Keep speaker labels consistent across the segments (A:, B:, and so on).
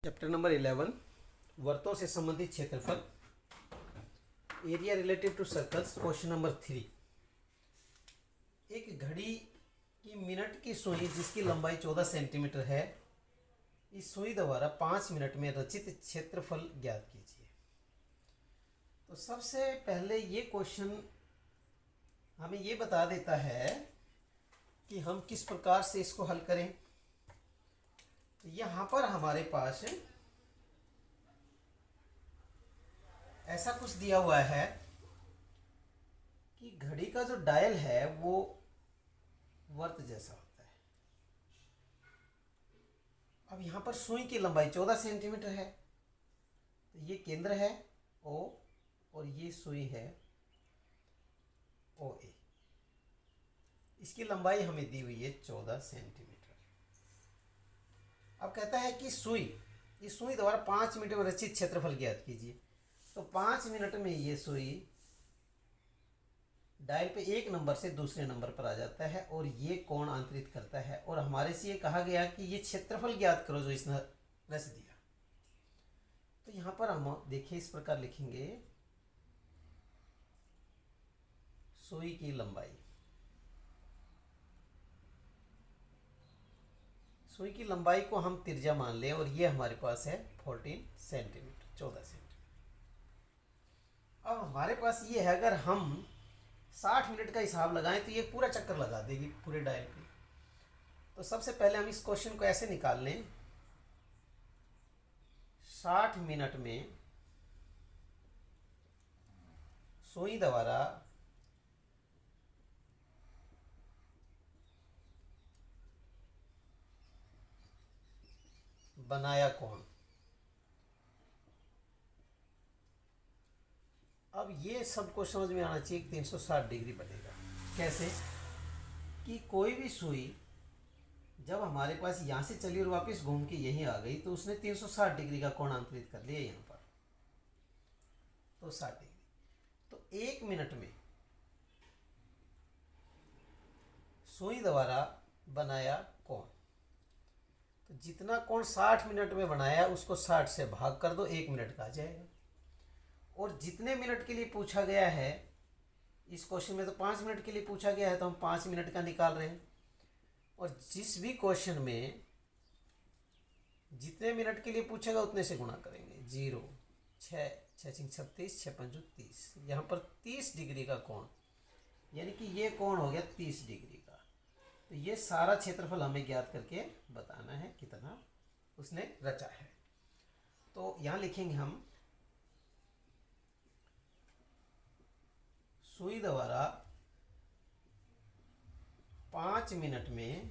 A: Chapter number 11 वर्तों से संबंधित क्षेत्रफल area related to circles. Question number 3। एक घड़ी की मिनट की सुई जिसकी लंबाई 14 सेंटीमीटर है, इस सुई द्वारा 5 मिनट में रचित क्षेत्रफल ज्ञात कीजिए। तो सबसे पहले ये क्वेश्चन हमें ये बता देता है कि हम किस प्रकार से इसको हल करें। तो यहाँ पर हमारे पास ऐसा कुछ दिया हुआ है कि घड़ी का जो डायल है वो वर्त जैसा होता है। अब यहाँ पर सुई की लंबाई 14 सेंटीमीटर है, तो ये केंद्र है O और ये सुई है OA। इसकी लंबाई हमें दी हुई है 14 सेंटीमीटर। अब कहता है कि इस सुई द्वारा 5 मिनट में रचित क्षेत्रफल ज्ञात कीजिए। तो 5 मिनट में ये सुई डायल पे एक नंबर से दूसरे नंबर पर आ जाता है और ये कोण अंतरित करता है, और हमारे से ये कहा गया कि ये क्षेत्रफल ज्ञात करो जो इसने रच दिया। तो यहाँ पर हम देखिए इस प्रकार लिखेंगे, सुई की लंबाई, सुई की लंबाई को हम त्रिज्या मान लें और ये हमारे पास है 14 सेंटीमीटर, 14 सेंटीमीटर। अब हमारे पास ये है, अगर हम 60 मिनट का हिसाब लगाएं तो ये पूरा चक्कर लगा देगी पूरे डायल पे। तो सबसे पहले हम इस क्वेश्चन को ऐसे निकाल लें, 60 मिनट में सुई द्वारा बनाया कोण। अब ये सबको समझ में आना चाहिए कि 360 डिग्री बनेगा। कैसे कि कोई भी सुई जब हमारे पास यहाँ से चली और वापस घूम के यहीं आ गई तो उसने 360 डिग्री का कोण अंतरित कर लिया यहाँ पर, तो 60 डिग्री। तो 1 मिनट में सुई द्वारा बनाया कोण, तो जितना कोण 60 मिनट में बनाया उसको 60 से भाग कर दो, 1 मिनट का आ जाएगा। और जितने मिनट के लिए पूछा गया है इस क्वेश्चन में, तो 5 मिनट के लिए पूछा गया है तो हम 5 मिनट का निकाल रहे हैं। और जिस भी क्वेश्चन में जितने मिनट के लिए पूछेगा उतने से गुणा करेंगे। 0, 6, 6 36, 6 5 30। यहाँ पर 30 डिग्री का कोण, यानी कि ये कोण हो गया 30 डिग्री का। तो ये सारा क्षेत्रफल हमें ज्ञात करके बताना है कितना उसने रचा है। तो यहाँ लिखेंगे हम, सुई द्वारा 5 मिनट में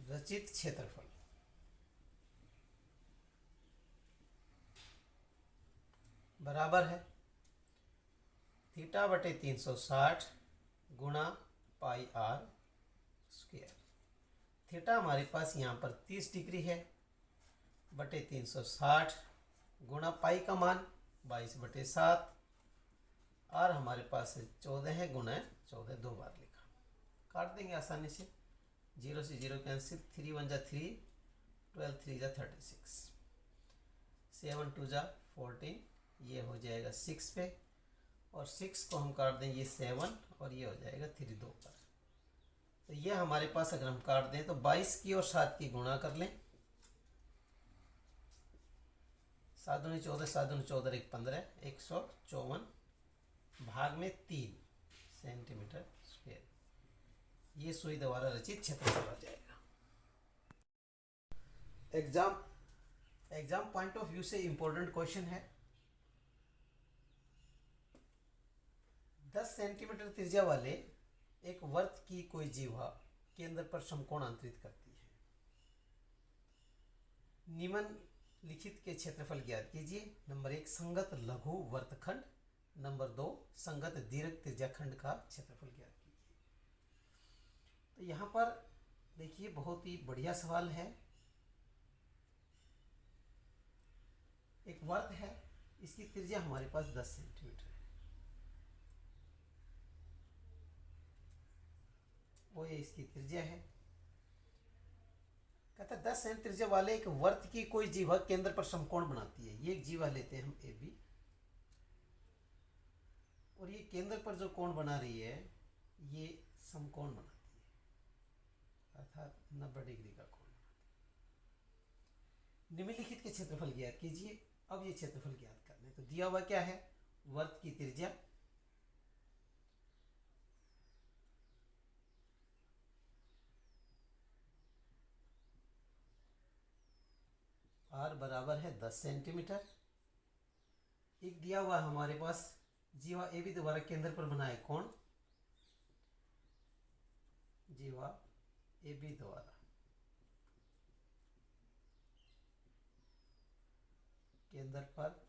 A: रचित क्षेत्रफल बराबर है θ/360 गुणा पाई r स्क्वायर। थीटा हमारे पास यहाँ पर 30 डिग्री है, बटे 360 गुणा पाई का मान 22/7, और हमारे पास 14 है, गुणा 14 दो बार लिखा। काट देंगे आसानी से, 0 से 0 कैंसिल, 3 1 जा 3, 12 3 जा 36, 7 2 जा 14, ये हो जाएगा 6 पे, और 6 को हम काट दें ये 7, और ये हो जाएगा 3 2 पर। तो ये हमारे पास अगर हम काट दें तो 22 की और 7 की गुणा कर लें, 7 दूनी 14, 7 दूनी 14, 1 15, 154 भाग में 3 सेंटीमीटर स्क्वायर। ये सुई द्वारा रचित क्षेत्रफल आ जाएगा। एग्जाम पॉइंट ऑफ व्यू से इंपॉर्टेंट क्वेश्चन है। 10 सेंटीमीटर त्रिज्या वाले एक वर्त की कोई जीवा केंद्र पर समकोण अंतरित करती है। निम्नलिखित के क्षेत्रफल ज्ञात कीजिए। नंबर 1 संगत लघु वर्तखंड, नंबर 2 संगत दीर्घ त्रिज्याखंड का क्षेत्रफल ज्ञात कीजिए। तो यहाँ पर देखिए बहुत ही बढ़िया सवाल है। एक वर्त है, इसकी त्रिज्या हमारे पास 10 सेंटीमीटर है, वो ये इसकी त्रिज्या है। 10 सेंट त्रिज्या वाले एक वर्त की कोई जीवा केंद्र पर समकोण बनाती है। ये एक जीवा लेते हैं हम ए बी, और ये केंद्र पर जो कोण बना रही है ये समकोण बनाती है, अर्थात 90 डिग्री का कोण बनाती है। निम्नलिखित के क्षेत्रफल ज्ञात कीजिए। अब ये क्षेत्रफल ज्ञात करने, तो दिया हुआ क्या है, वर्त की त्रिज्या r बराबर है 10 सेंटीमीटर। एक दिया हुआ है हमारे पास जीवा ए बी द्वारा केंद्र पर बनाए कोण, जीवा ए बी द्वारा केंद्र पर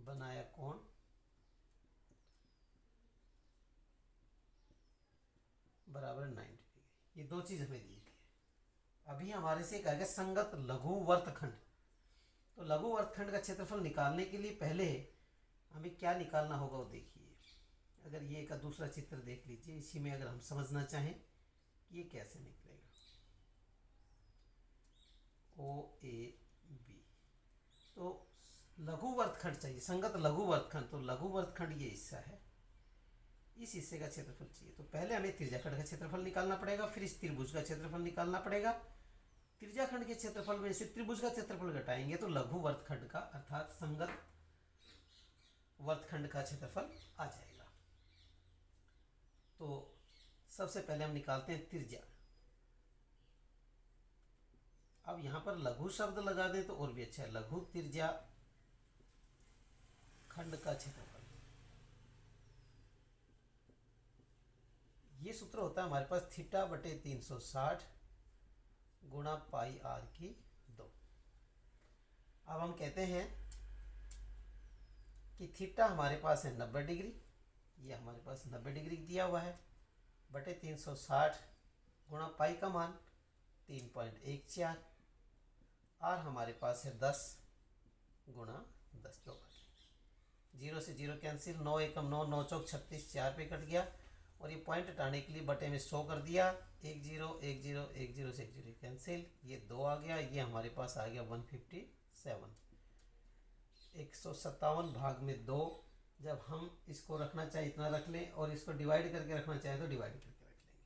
A: बनाया कोण बराबर 90 डिग्री। ये दो चीज हमें दी गई है। अभी हमारे से कहेगा संगत लघु वर्तखंड। तो लघु वर्तखंड का क्षेत्रफल निकालने के लिए पहले हमें क्या निकालना होगा वो देखिए। अगर ये का दूसरा चित्र देख लीजिए, इसी में अगर हम समझना चाहें कि ये कैसे निकलेगा, ओ ए बी, तो लघु वर्तखंड चाहिए, संगत लघु वर्तखंड। तो लघु वर्तखंड ये हिस्सा है, इस हिस्से का क्षेत्रफल चाहिए। तो पहले हमें त्रिज्याखंड का क्षेत्रफल निकालना पड़ेगा, फिर इस त्रिभुज का क्षेत्रफल निकालना पड़ेगा। त्रिज्याखंड के क्षेत्रफल में से त्रिभुज का क्षेत्रफल घटाएंगे तो लघु वर्तखंड का अर्थात संगत वर्तखंड का क्षेत्रफल आ जाएगा। तो सबसे पहले हम निकालते हैं त्रिज्या। अब यहां पर लघु शब्द लगा दें तो और भी अच्छा है, लघु त्रिज्या खंड का क्षेत्रफल। ये सूत्र होता है हमारे पास थीटा बटे 360 गुणा पाई आर की 2। अब हम कहते हैं कि थीटा हमारे पास है 90 डिग्री, ये हमारे पास 90 डिग्री दिया हुआ है, बटे 360 गुणा पाई का मान 3.14, आर हमारे पास है 10 गुणा 10, 2 जीरो से जीरो कैंसिल, 9 एकम 9, 9 चौक 36, 4 पे कट गया। और ये पॉइंट हटाने के लिए बटे में 100 कर दिया, 1 0 1 0 1 0 से 1 0 कैंसिल, ये 2 आ गया, ये हमारे पास आ गया 157। 157 भाग में 2, जब हम इसको रखना चाहे इतना रख लें और इसको डिवाइड करके रखना चाहे तो डिवाइड करके रख लेंगे,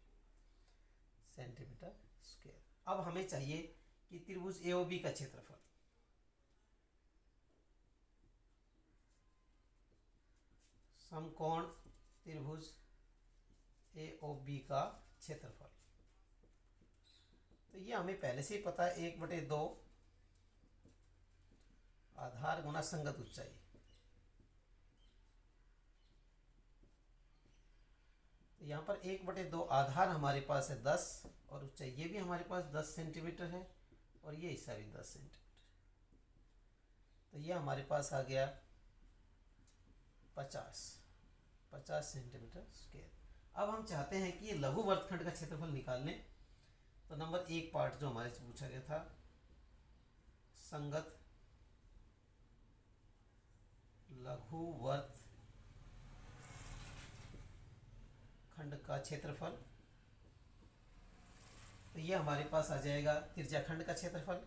A: सेंटीमीटर स्क्वायर। अब हमें चाहिए कि त्रिभुज ए ओ बी का क्षेत्रफल। समकोण त्रिभुज ए ओ बी का क्षेत्रफल, तो ये हमें पहले से ही पता है, 1/2 आधार गुना संगत ऊंचाई। तो यहाँ पर 1/2 आधार हमारे पास है 10 और ऊंचाई ये भी हमारे पास 10 सेंटीमीटर है और ये हिस्सा भी 10 सेंटीमीटर। तो ये हमारे पास आ गया 50 सेंटीमीटर स्क्वायर। अब हम चाहते हैं कि ये लघु वर्तखंड का क्षेत्रफल निकाल लें। तो नंबर 1 पार्ट जो हमारे से पूछा गया था, संगत लघु वर्तखंड का क्षेत्रफल, तो ये हमारे पास आ जाएगा त्रिज्याखंड का क्षेत्रफल,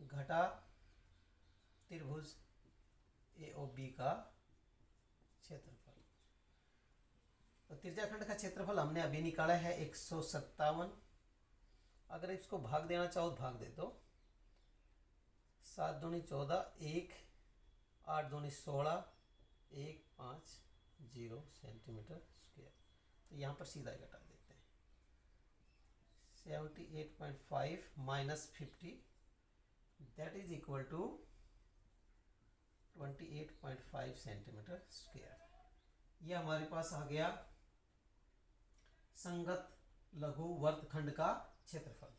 A: घटा त्रिभुज ए ओ बी का क्षेत्रफल। तो त्रिज्याखंड का क्षेत्रफल हमने अभी निकाला है 157। अगर इसको भाग देना चाहो तो भाग दे दो, 7 दूनी 14, 1 8 दूनी 16, 1 5 0 सेंटीमीटर स्क्वायर। तो यहाँ पर सीधा ही घटा देते हैं, 78.5 minus 50 that is equal to 28.5 centimetre square. ये हमारे पास आ गया संगत लघु वर्तखंड का क्षेत्रफल।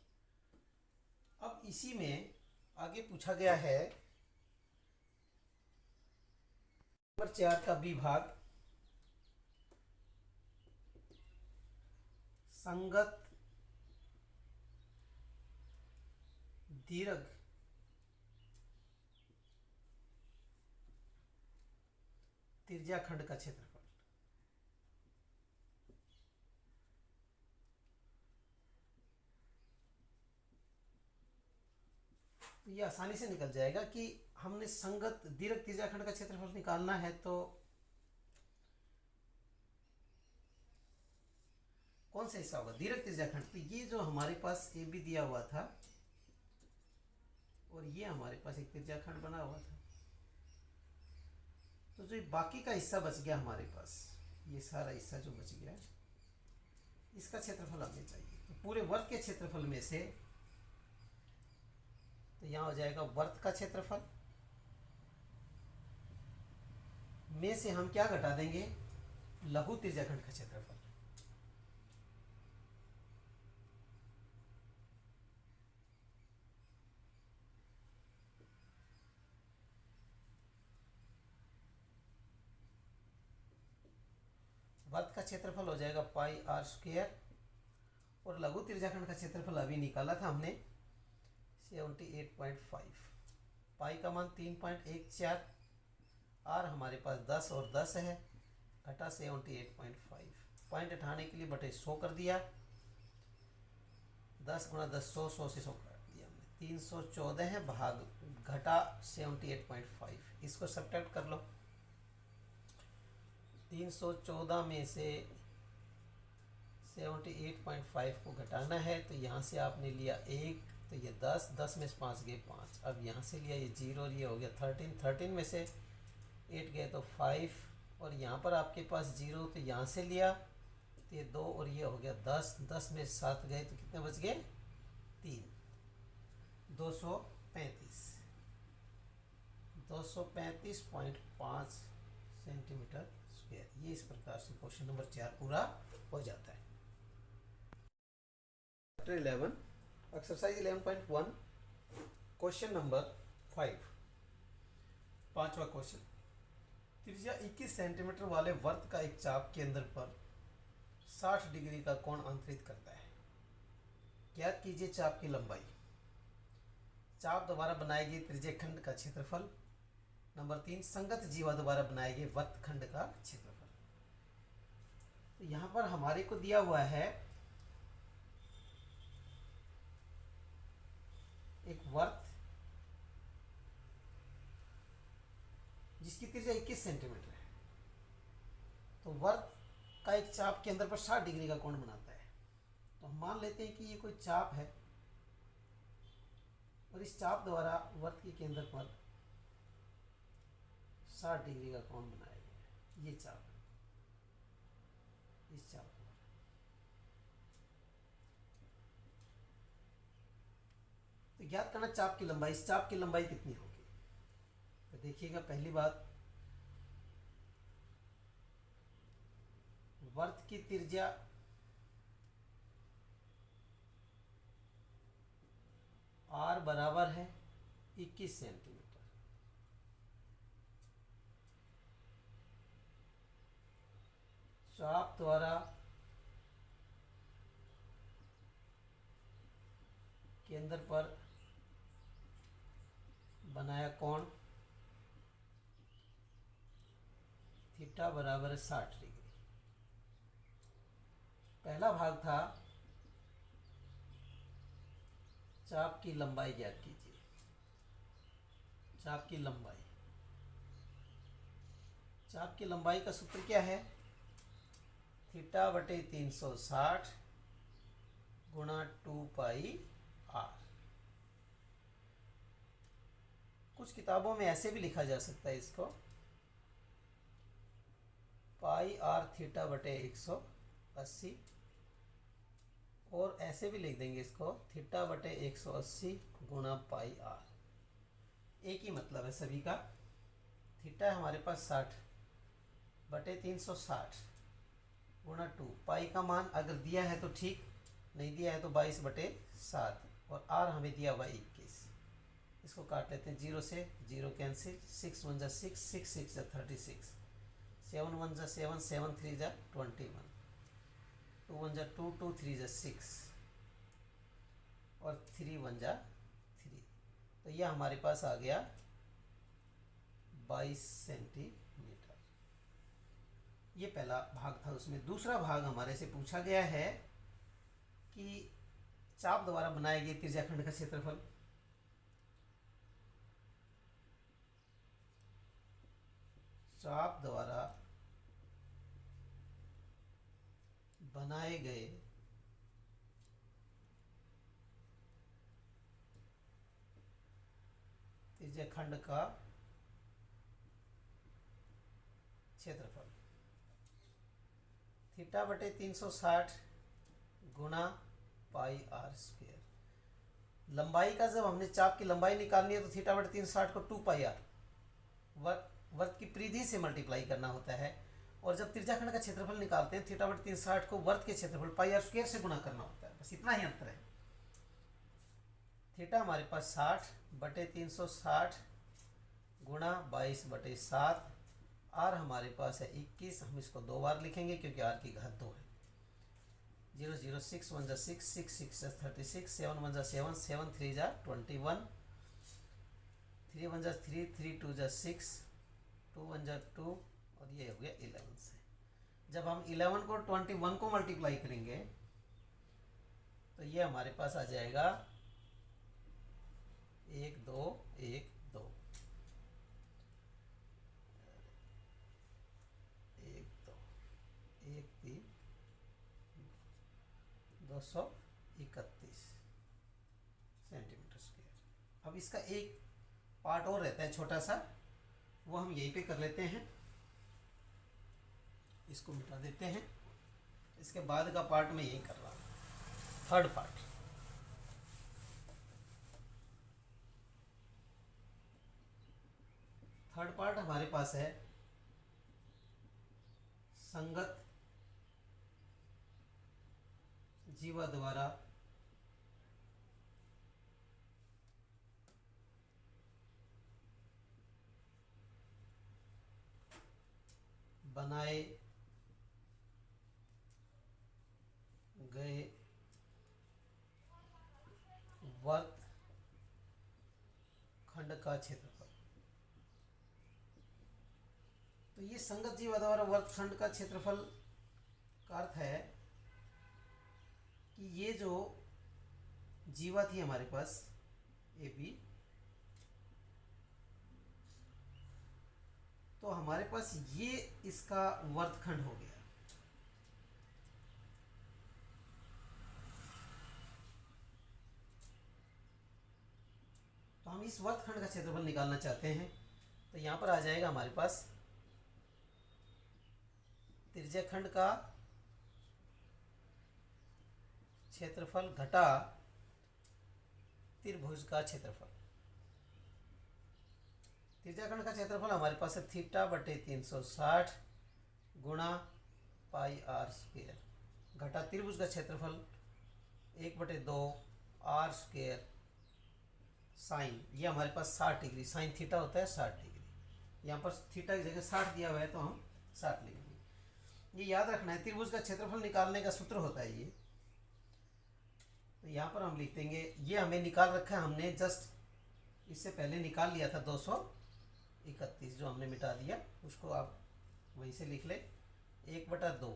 A: अब इसी में आगे पूछा गया है नंबर 4 का विभाग, संगत दीर्घ त्रिज्या खंड का क्षेत्रफल। तो ये आसानी से निकल जाएगा कि हमने संगत दीर्घ त्रिज्या खंड का क्षेत्रफल निकालना है तो कौन सा हिस्सा होगा, दीर्घ त्रिज्या खंड। तो ये जो हमारे पास ए बी दिया हुआ था और ये हमारे पास एक त्रिज्या खंड बना हुआ था, तो जो बाकी का हिस्सा बच गया हमारे पास, ये सारा हिस्सा जो बच गया इसका क्षेत्रफल हमें चाहिए। तो पूरे वर्ग के क्षेत्रफल में से, तो यहाँ हो जाएगा वर्ग का क्षेत्रफल में से हम क्या घटा देंगे, लघु त्रिज्याखंड का क्षेत्रफल। वर्ग का क्षेत्रफल हो जाएगा पाई आर स्क्वायर और लघु त्रिज्याखंड का क्षेत्रफल अभी निकाला था हमने 78.5। पाई का मान 3.14, आर हमारे पास 10 और 10 है, घटा 78.5। पॉइंट हटाने के लिए बटे 100 कर दिया, 10 गुणा 10 100, 100 से 100 काट दिया हमने, 314 है भाग घटा 78.5। इसको सब्ट्रैक्ट कर लो, 314 में से 78.5 को घटाना है, तो यहाँ से आपने लिया 1, तो ये 10, 10 में से 5 गए 5। अब यहाँ से लिया ये 0 और ये हो गया 13, 13 में से 8 गए तो 5, और यहाँ पर आपके पास 0, तो यहाँ से लिया तो ये 2 और ये हो गया 10, 10 में 7 गए तो कितने बच गए 3, 235, 235.5 सेंटीमीटर स्क्वायर। ये इस प्रकार से क्वेश्चन नंबर 4 पूरा हो जाता है। चैप्टर 11 एक्सरसाइज 11.1 क्वेश्चन नंबर 5, पांचवा क्वेश्चन। त्रिज्या 21 सेंटीमीटर वाले वर्त का एक चाप केंद्र पर 60 डिग्री का कोण अंतरित करता है, ज्ञात कीजिए चाप की लंबाई। चाप द्वारा बनाए गए त्रिज्यखंड का क्षेत्रफल। नंबर 3 संगत जीवा द्वारा बनाए गए वर्तखंड का क्षेत्रफल। तो यहां पर हमारे को दिया हुआ है एक वर्त जिसकी त्रिज्या 21 सेंटीमीटर है, तो वर्त का एक चाप के अंदर पर 60 डिग्री का कोण बनाता है। तो हम मान लेते हैं कि ये कोई चाप है और इस चाप द्वारा वर्त के केंद्र पर 60 डिग्री का कोण बनाया गया है। ये चाप है, इस चाप द्वारा। तो ज्ञात करना चाप की लंबाई। इस चाप की लंबाई कितनी होगी, तो देखिएगा पहली बात, वर्त की त्रिज्या r बराबर है 21 सेंटीमीटर। चाप द्वारा केंद्र पर बनाया कोण थीटा बराबर है 60 डिग्री। पहला भाग था चाप की लंबाई ज्ञात कीजिए। चाप की लंबाई, चाप की लंबाई का सूत्र क्या है, थीटा बटे 360 गुणा 2 पाई आर। कुछ किताबों में ऐसे भी लिखा जा सकता है इसको, पाई आर थीटा बटे 180, और ऐसे भी लिख देंगे इसको, थीटा बटे 180 गुणा पाई आर। एक ही मतलब है सभी का। थीटा हमारे पास 60 बटे 360 गुणा 2, पाई का मान अगर दिया है तो ठीक, नहीं दिया है तो 22 बटे 7, और आर हमें दिया हुआ 21। इसको काट लेते हैं, 0 से 0 कैंसिल, 6 1 जा 6, 6 6 जा 36, 7 1 जा 7, 7 3 जा 21, 2 1 जा 2, 2 3 जा 6, और 3 1 जा 3। तो यह हमारे पास आ गया 22 सेंटीमीटर। ये पहला भाग था। उसमें दूसरा भाग हमारे से पूछा गया है कि चाप द्वारा बनाए गए त्रिज्याखंड का क्षेत्रफल। चाप द्वारा बनाए गए त्रिज्याखंड का क्षेत्रफल थीटा बटे 360 गुणा पाई आर स्क्वायर। लंबाई का जब हमने चाप की लंबाई निकालनी है तो थीटा बटे 360 को 2 पाई आर वर्त की परिधि से मल्टीप्लाई करना होता है, और जब त्रिज्याखंड का क्षेत्रफल निकालते हैं थीटा बटे 360 को वर्त के क्षेत्रफल पाई आर स्क्वायर से गुणा करना होता है। बस इतना ही अंतर है। थीटा हमारे पास 60 बटे 360 गुणा 22 बटे 7, आर हमारे पास है 21। हम इसको 2 बार लिखेंगे क्योंकि आर की घात 2 है। 0 0 6 1 6 6 6 36 7 1 7 7 3 21 3 1 3 3 2 6 2 1 2 और ये हो गया 11 से। जब हम 11 को 21 को मल्टीप्लाई करेंगे तो ये हमारे पास आ जाएगा 1 2 1 2 1 2 1 3 231 सेंटीमीटर स्क्वायर। अब इसका एक पार्ट और रहता है छोटा सा, वो हम यहीं पे कर लेते हैं। इसको मिटा देते हैं। इसके बाद का पार्ट मैं यही कर रहा हूँ, थर्ड पार्ट। थर्ड पार्ट हमारे पास है संगत जीवा द्वारा बनाए गए वर्त खंड का क्षेत्रफल। तो ये संगत जीवा द्वारा वर्त खंड का क्षेत्रफल का अर्थ है कि ये जो जीवा थी हमारे पास ए बी, तो हमारे पास ये इसका वर्तखंड हो गया। तो हम इस वर्तखंड का क्षेत्रफल निकालना चाहते हैं, तो यहां पर आ जाएगा हमारे पास त्रिज्याखंड का क्षेत्रफल घटा त्रिभुज का क्षेत्रफल। त्रिज्याखंड का क्षेत्रफल हमारे पास है थीटा बटे 360 गुणा पाई आर स्क्वायर घटा त्रिभुज का क्षेत्रफल 1/2 आर स्क्वायर साइन। ये हमारे पास 60 डिग्री साइन थीटा होता है 60 डिग्री। यहाँ पर थीटा की जगह 60 दिया हुआ है तो हम 60 लिखेंगे। ये याद रखना है, त्रिभुज का क्षेत्रफल निकालने का सूत्र होता है ये। तो यहाँ पर हम लिख देंगे, ये हमें निकाल रखा है हमने, जस्ट इससे पहले निकाल लिया था 231 जो हमने मिटा दिया, उसको आप वहीं से लिख ले। 1/2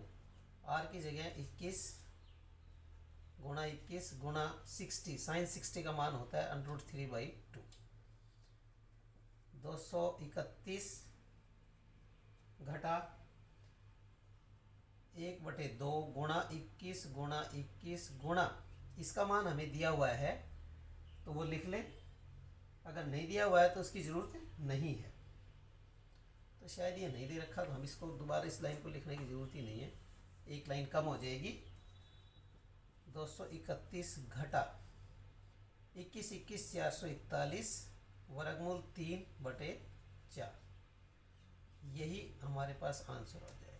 A: आर की जगह 21 गुणा 21 गुणा 60, साइन 60 का मान होता है √3/2। 231 घटा 1/2 गुणा 21 गुणा 21 गुणा, इसका मान हमें दिया हुआ है तो वो लिख लें। अगर नहीं दिया हुआ है तो उसकी ज़रूरत नहीं है। तो शायद ये नहीं दे रखा, तो हम इसको दोबारा इस लाइन को लिखने की ज़रूरत ही नहीं है, एक लाइन कम हो जाएगी। 231 घटा 21 21 441 वर्गमूल 3/4, यही हमारे पास आंसर हो जाएगा।